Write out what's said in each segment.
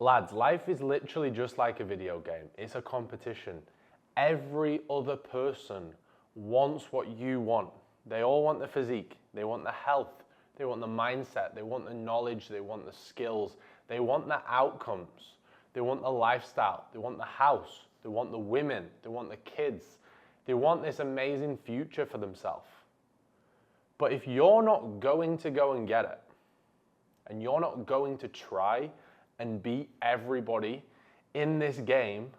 Lads, life is literally just like a video game. It's a competition. Every other person wants what you want. They all want the physique, they want the health, they want the mindset, they want the knowledge, they want the skills, they want the outcomes, they want the lifestyle, they want the house, they want the women, they want the kids, they want this amazing future for themselves. But if you're not going to go and get it, and you're not going to try and beat everybody in this game,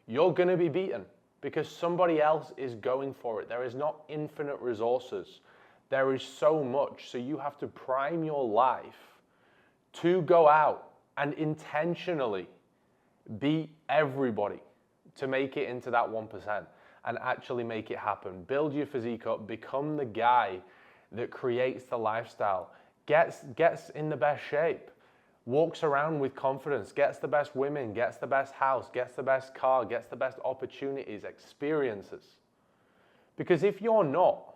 you're going to be beaten because somebody else is going for it. There is not infinite resources. There is so much. So you have to prime your life to go out and intentionally beat everybody to make it into that 1% and actually make it happen. Build your physique up, become the guy that creates the lifestyle, gets in the best shape, walks around with confidence, gets the best women, gets the best house, gets the best car, gets the best opportunities, experiences. Because if you're not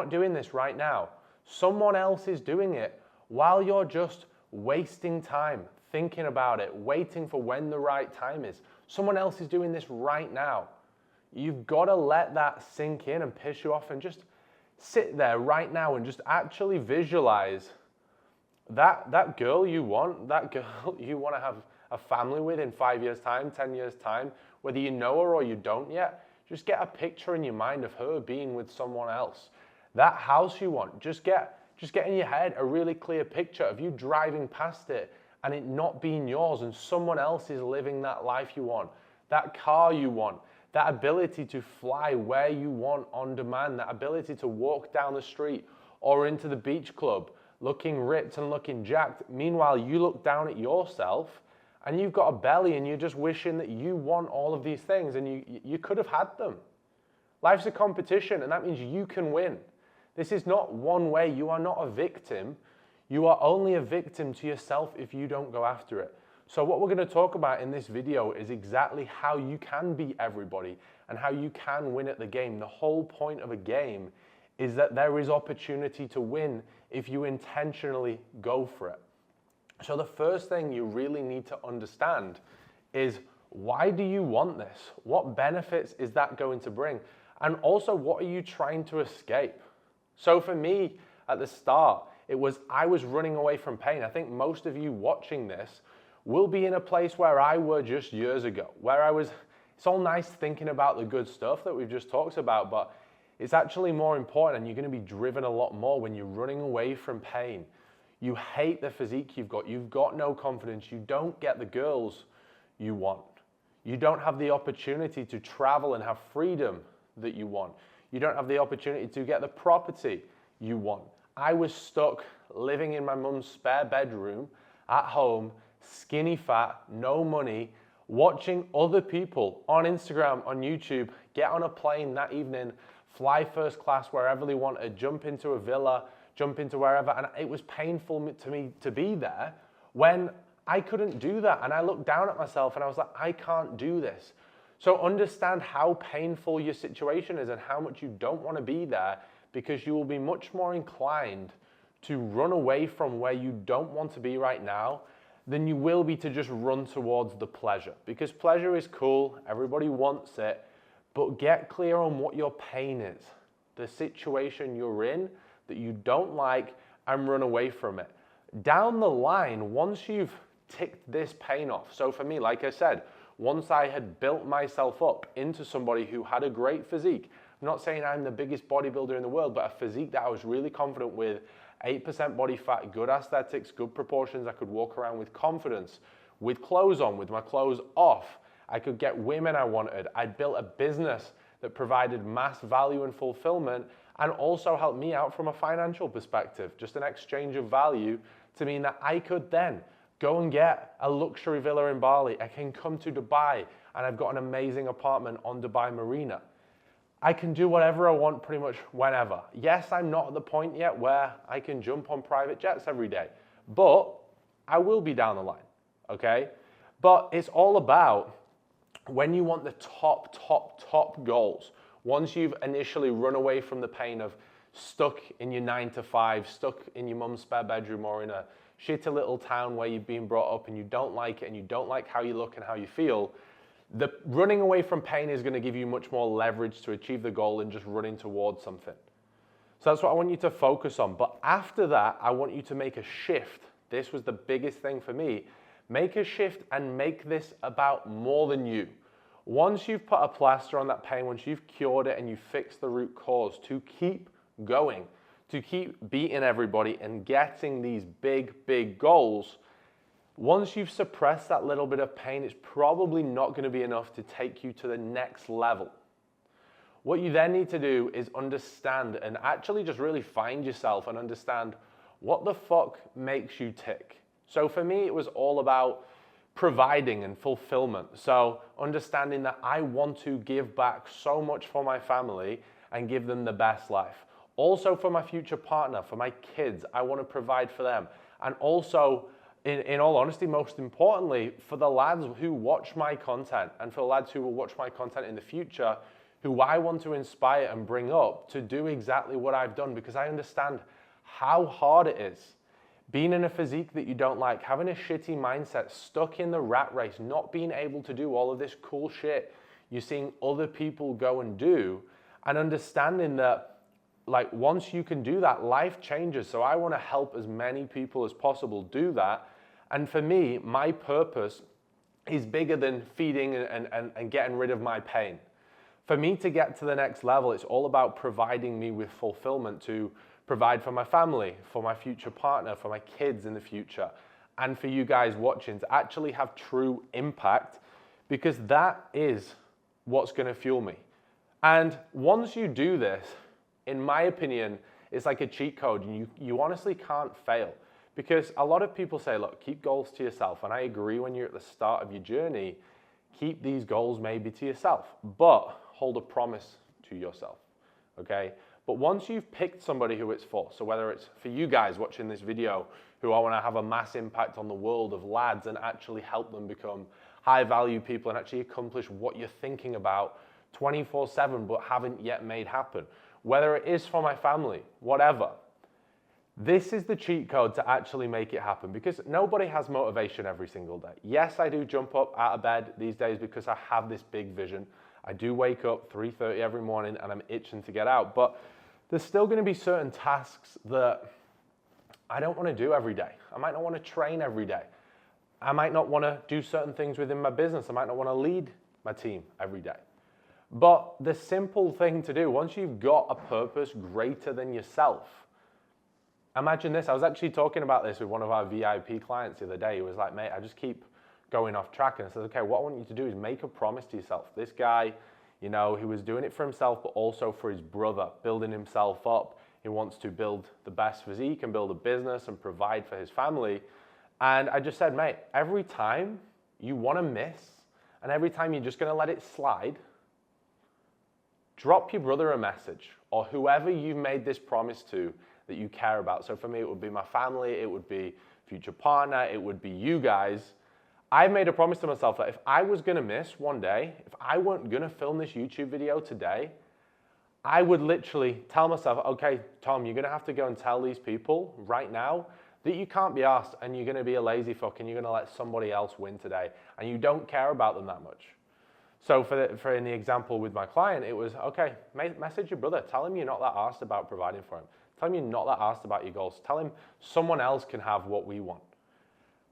doing this right now, someone else is doing it while you're just wasting time, thinking about it, waiting for when the right time is. Someone else is doing this right now. You've got to let that sink in and piss you off and just sit there right now and just actually visualize that girl you want, that girl you want to have a family with in 5 years' time, 10 years' time, whether you know her or you don't yet, just get a picture in your mind of her being with someone else. That house you want, just get in your head a really clear picture of you driving past it and it not being yours and someone else is living that life you want, that car you want, that ability to fly where you want on demand, that ability to walk down the street or into the beach club looking ripped and looking jacked. Meanwhile, you look down at yourself and you've got a belly and you're just wishing that you want all of these things and you could have had them. Life's a competition and that means you can win. This is not one way. You are not a victim. You are only a victim to yourself if you don't go after it. So what we're going to talk about in this video is exactly how you can beat everybody and how you can win at the game. The whole point of a game is that there is opportunity to win if you intentionally go for it. So the first thing you really need to understand is, why do you want this? What benefits is that going to bring? And also, what are you trying to escape? So for me, at the start, I was running away from pain. I think most of you watching this will be in a place where I were just years ago, it's all nice thinking about the good stuff that we've just talked about, but it's actually more important and you're going to be driven a lot more when you're running away from pain. You hate the physique you've got no confidence, you don't get the girls you want. You don't have the opportunity to travel and have freedom that you want. You don't have the opportunity to get the property you want. I was stuck living in my mum's spare bedroom at home, skinny fat, no money, watching other people on Instagram, on YouTube, get on a plane that evening, fly first class wherever they wanted, jump into a villa, jump into wherever. And it was painful to me to be there when I couldn't do that. And I looked down at myself and I was like, I can't do this. So understand how painful your situation is and how much you don't want to be there, because you will be much more inclined to run away from where you don't want to be right now than you will be to just run towards the pleasure. Because pleasure is cool, everybody wants it, but get clear on what your pain is, the situation you're in that you don't like, and run away from it. Down the line, once you've ticked this pain off, so for me, like I said, once I had built myself up into somebody who had a great physique, I'm not saying I'm the biggest bodybuilder in the world, but a physique that I was really confident with, 8% body fat, good aesthetics, good proportions, I could walk around with confidence, with clothes on, with my clothes off. I could get women I wanted. I'd built a business that provided mass value and fulfillment and also helped me out from a financial perspective, just an exchange of value to mean that I could then go and get a luxury villa in Bali. I can come to Dubai and I've got an amazing apartment on Dubai Marina. I can do whatever I want pretty much whenever. Yes, I'm not at the point yet where I can jump on private jets every day, but I will be down the line, okay? But it's all about when you want the top goals, once you've initially run away from the pain of stuck in your 9 to 5, stuck in your mum's spare bedroom or in a shitty little town where you've been brought up and you don't like it and you don't like how you look and how you feel, the running away from pain is going to give you much more leverage to achieve the goal than just running towards something. So that's what I want you to focus on. But after that, I want you to make a shift. This was the biggest thing for me. Make a shift and make this about more than you. Once you've put a plaster on that pain, once you've cured it and you fixed the root cause, to keep going, to keep beating everybody and getting these big, big goals, once you've suppressed that little bit of pain, it's probably not going to be enough to take you to the next level. What you then need to do is understand and actually just really find yourself and understand what the fuck makes you tick. So for me, it was all about providing and fulfillment. So understanding that I want to give back so much for my family and give them the best life. Also for my future partner, for my kids, I want to provide for them. And also, in all honesty, most importantly, for the lads who watch my content and for the lads who will watch my content in the future, who I want to inspire and bring up to do exactly what I've done, because I understand how hard it is. Being in a physique that you don't like, having a shitty mindset, stuck in the rat race, not being able to do all of this cool shit you're seeing other people go and do, and understanding that, like, once you can do that, life changes. So I want to help as many people as possible do that. And for me, my purpose is bigger than feeding and getting rid of my pain. For me to get to the next level, it's all about providing me with fulfillment to provide for my family, for my future partner, for my kids in the future, and for you guys watching to actually have true impact, because that is what's going to fuel me. And once you do this, in my opinion, it's like a cheat code, and you honestly can't fail. Because a lot of people say, look, keep goals to yourself. And I agree, when you're at the start of your journey, keep these goals maybe to yourself, but hold a promise to yourself, okay? But once you've picked somebody who it's for, so whether it's for you guys watching this video, who I want to have a mass impact on the world of lads and actually help them become high value people and actually accomplish what you're thinking about 24/7 but haven't yet made happen. Whether it is for my family, whatever. This is the cheat code to actually make it happen, because nobody has motivation every single day. Yes, I do jump up out of bed these days because I have this big vision. I do wake up 3:30 every morning and I'm itching to get out, but there's still going to be certain tasks that I don't want to do every day. I might not want to train every day. I might not want to do certain things within my business. I might not want to lead my team every day. But the simple thing to do, once you've got a purpose greater than yourself, imagine this. I was actually talking about this with one of our VIP clients the other day. He was like, mate, I just keep going off track. And I said, okay, what I want you to do is make a promise to yourself. This guy, you know, he was doing it for himself, but also for his brother, building himself up. He wants to build the best physique and build a business and provide for his family. And I just said, mate, every time you want to miss and every time you're just going to let it slide, drop your brother a message, or whoever you've made this promise to that you care about. So for me, it would be my family, it would be future partner, it would be you guys. I've made a promise to myself that if I was going to miss one day, if I weren't going to film this YouTube video today, I would literally tell myself, okay, Tom, you're going to have to go and tell these people right now that you can't be asked, and you're going to be a lazy fuck and you're going to let somebody else win today and you don't care about them that much. So for in the example with my client, it was, okay, message your brother. Tell him you're not that asked about providing for him. Tell him you're not that asked about your goals. Tell him someone else can have what we want.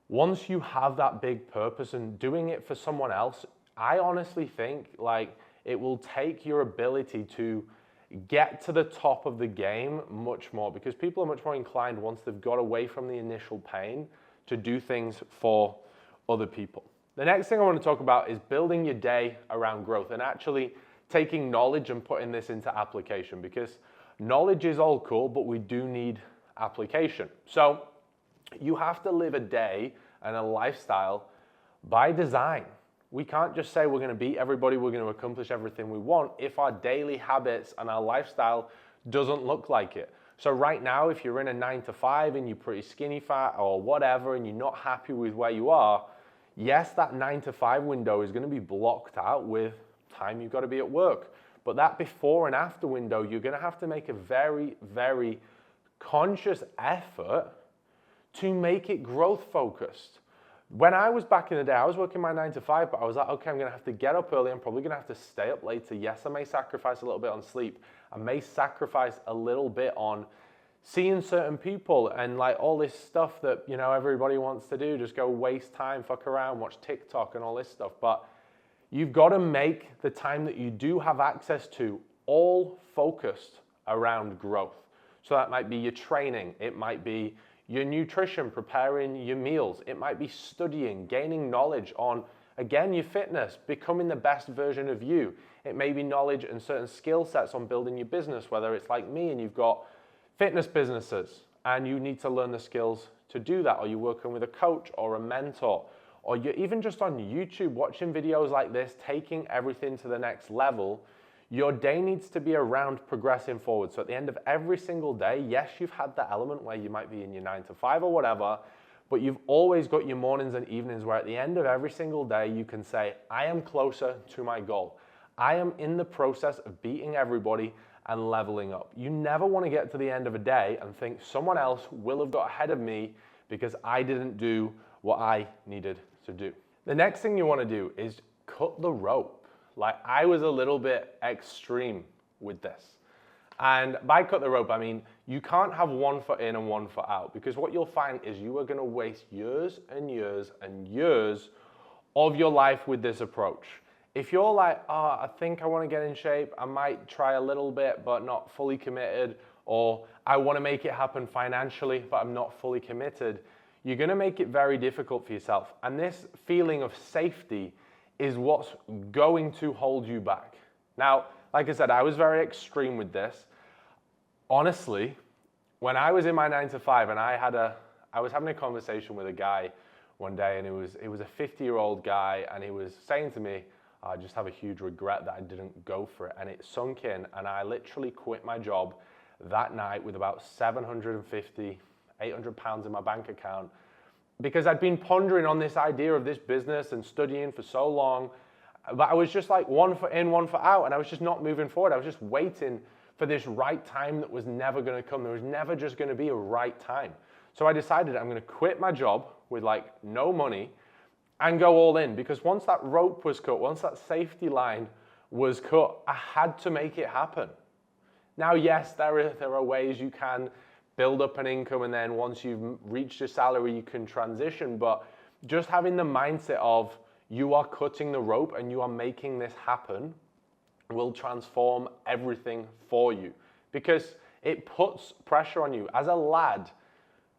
Once you have that big purpose and doing it for someone else, I honestly think like it will take your ability to get to the top of the game much more, because people are much more inclined, once they've got away from the initial pain, to do things for other people. The next thing I want to talk about is building your day around growth and actually taking knowledge and putting this into application, because knowledge is all cool, but we do need application. So you have to live a day and a lifestyle by design. We can't just say we're going to beat everybody, we're going to accomplish everything we want if our daily habits and our lifestyle doesn't look like it. So right now, if you're in a 9-to-5 and you're pretty skinny fat or whatever, and you're not happy with where you are, yes, that 9-to-5 window is going to be blocked out with time you've got to be at work. But that before and after window, you're going to have to make a very, very conscious effort to make it growth focused. When I was back in the day, I was working my 9 to 5, but I was like, okay, I'm gonna have to get up early. I'm probably gonna have to stay up later. Yes, I may sacrifice a little bit on sleep. I may sacrifice a little bit on seeing certain people and like all this stuff that, you know, everybody wants to do, just go waste time, fuck around, watch TikTok and all this stuff. But you've got to make the time that you do have access to all focused around growth. So that might be your training, it might be your nutrition, preparing your meals, it might be studying, gaining knowledge on, again, your fitness, becoming the best version of you. It may be knowledge and certain skill sets on building your business, whether it's like me and you've got fitness businesses and you need to learn the skills to do that, or you're working with a coach or a mentor, or you're even just on YouTube watching videos like this, taking everything to the next level. Your day needs to be around progressing forward. So at the end of every single day, yes, you've had that element where you might be in your 9 to 5 or whatever, but you've always got your mornings and evenings where at the end of every single day, you can say, I am closer to my goal. I am in the process of beating everybody and leveling up. You never want to get to the end of a day and think someone else will have got ahead of me because I didn't do what I needed to do. The next thing you want to do is cut the rope. Like, I was a little bit extreme with this. And by cut the rope, I mean, you can't have one foot in and one foot out, because what you'll find is you are going to waste years and years and years of your life with this approach. If you're like, oh, I think I want to get in shape, I might try a little bit, but not fully committed, or I want to make it happen financially, but I'm not fully committed, you're going to make it very difficult for yourself. And this feeling of safety is what's going to hold you back. Now, like I said, I was very extreme with this. Honestly, when I was in my 9 to 5 and I was having a conversation with a guy one day, and it was a 50-year-old guy, and he was saying to me, I just have a huge regret that I didn't go for it. And it sunk in, and I literally quit my job that night with about 750, 800 pounds in my bank account, because I'd been pondering on this idea of this business and studying for so long, but I was just like one foot in, one foot out, and I was just not moving forward. I was just waiting for this right time that was never going to come. There was never just going to be a right time. So I decided I'm going to quit my job with like no money and go all in, because once that rope was cut, once that safety line was cut, I had to make it happen. Now, yes, there are ways you can build up an income, and then once you've reached your salary, you can transition. But just having the mindset of you are cutting the rope and you are making this happen will transform everything for you, because it puts pressure on you. As a lad,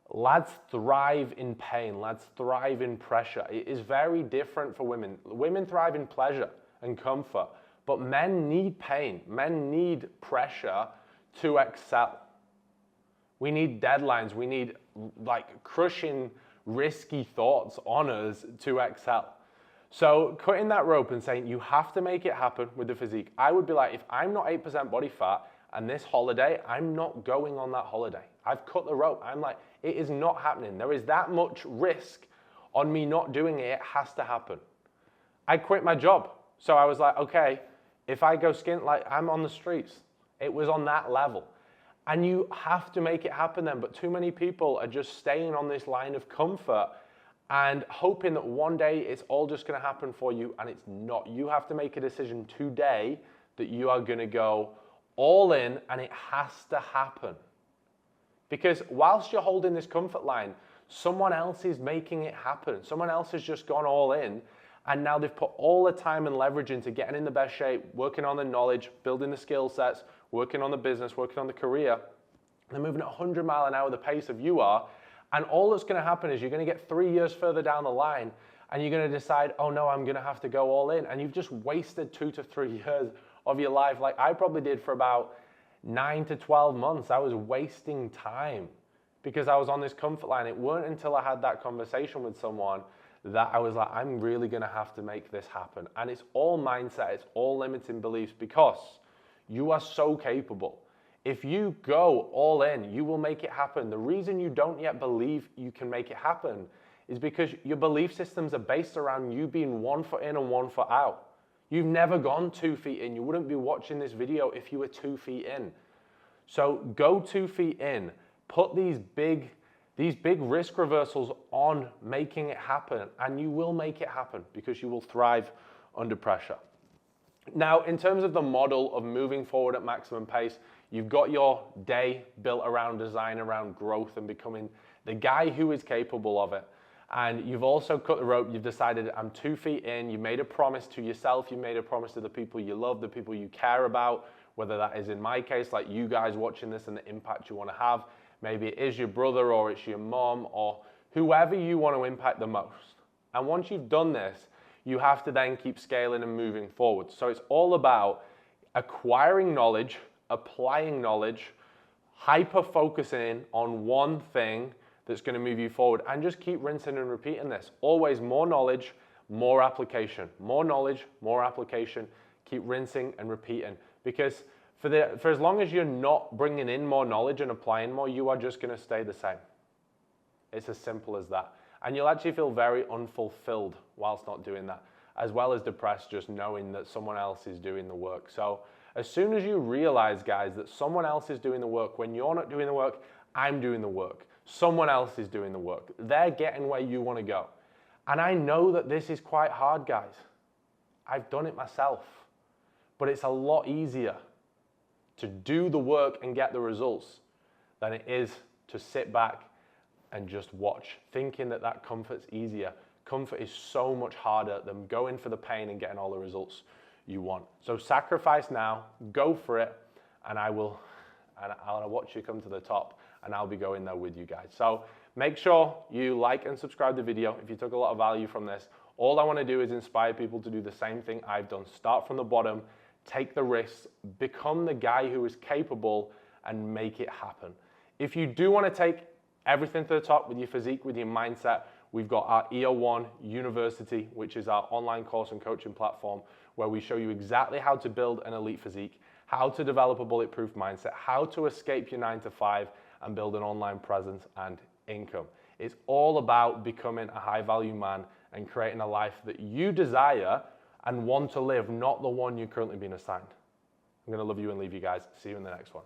lads thrive in pain, lads thrive in pressure. It is very different for women. Women thrive in pleasure and comfort, but men need pain. Men need pressure to excel. We need deadlines. We need like crushing, risky thoughts on us to excel. So cutting that rope and saying you have to make it happen with the physique. I would be like, if I'm not 8% body fat and this holiday, I'm not going on that holiday. I've cut the rope. I'm like, it is not happening. There is that much risk on me not doing it. It has to happen. I quit my job. So I was like, okay, if I go skint, like I'm on the streets. It was on that level. And you have to make it happen then. But too many people are just staying on this line of comfort and hoping that one day it's all just going to happen for you, and it's not. You have to make a decision today that you are going to go all in, and it has to happen. Because whilst you're holding this comfort line, someone else is making it happen. Someone else has just gone all in, and now they've put all the time and leverage into getting in the best shape, working on the knowledge, building the skill sets, working on the business, working on the career. They're moving at 100 mile an hour the pace of you are. And all that's going to happen is you're going to get 3 years further down the line, and you're going to decide, oh no, I'm going to have to go all in. And you've just wasted 2 to 3 years of your life. Like I probably did for about 9 to 12 months. I was wasting time because I was on this comfort line. It weren't until I had that conversation with someone that I was like, I'm really going to have to make this happen. And it's all mindset. It's all limiting beliefs, because you are so capable. If you go all in, you will make it happen. The reason you don't yet believe you can make it happen is because your belief systems are based around you being 1 foot in and 1 foot out. You've never gone 2 feet in. You wouldn't be watching this video if you were 2 feet in. So go 2 feet in. Put these these big risk reversals on making it happen, and you will make it happen because you will thrive under pressure. Now, in terms of the model of moving forward at maximum pace, you've got your day built around design, around growth and becoming the guy who is capable of it. And you've also cut the rope. You've decided I'm 2 feet in. You made a promise to yourself. You made a promise to the people you love, the people you care about, whether that is in my case, like you guys watching this and the impact you want to have. Maybe it is your brother or it's your mom or whoever you want to impact the most. And once you've done this, you have to then keep scaling and moving forward. So it's all about acquiring knowledge, applying knowledge, hyper-focusing on one thing that's going to move you forward, and just keep rinsing and repeating this. Always more knowledge, more application. More knowledge, more application. Keep rinsing and repeating, because for as long as you're not bringing in more knowledge and applying more, you are just going to stay the same. It's as simple as that. And you'll actually feel very unfulfilled whilst not doing that, as well as depressed just knowing that someone else is doing the work. So as soon as you realize, guys, that someone else is doing the work, when you're not doing the work, I'm doing the work. Someone else is doing the work. They're getting where you want to go. And I know that this is quite hard, guys. I've done it myself. But it's a lot easier to do the work and get the results than it is to sit back and just watch, thinking that that comfort's easier. Comfort is so much harder than going for the pain and getting all the results you want. So sacrifice now, go for it, and I'll watch you come to the top, and I'll be going there with you guys. So make sure you like and subscribe to the video if you took a lot of value from this. All I want to do is inspire people to do the same thing I've done. Start from the bottom, take the risks, become the guy who is capable, and make it happen. If you do want to take everything to the top with your physique, with your mindset, we've got our EO1 University, which is our online course and coaching platform, where we show you exactly how to build an elite physique, how to develop a bulletproof mindset, how to escape your 9 to 5 and build an online presence and income. It's all about becoming a high value man and creating a life that you desire and want to live, not the one you're currently being assigned. I'm going to love you and leave you guys. See you in the next one.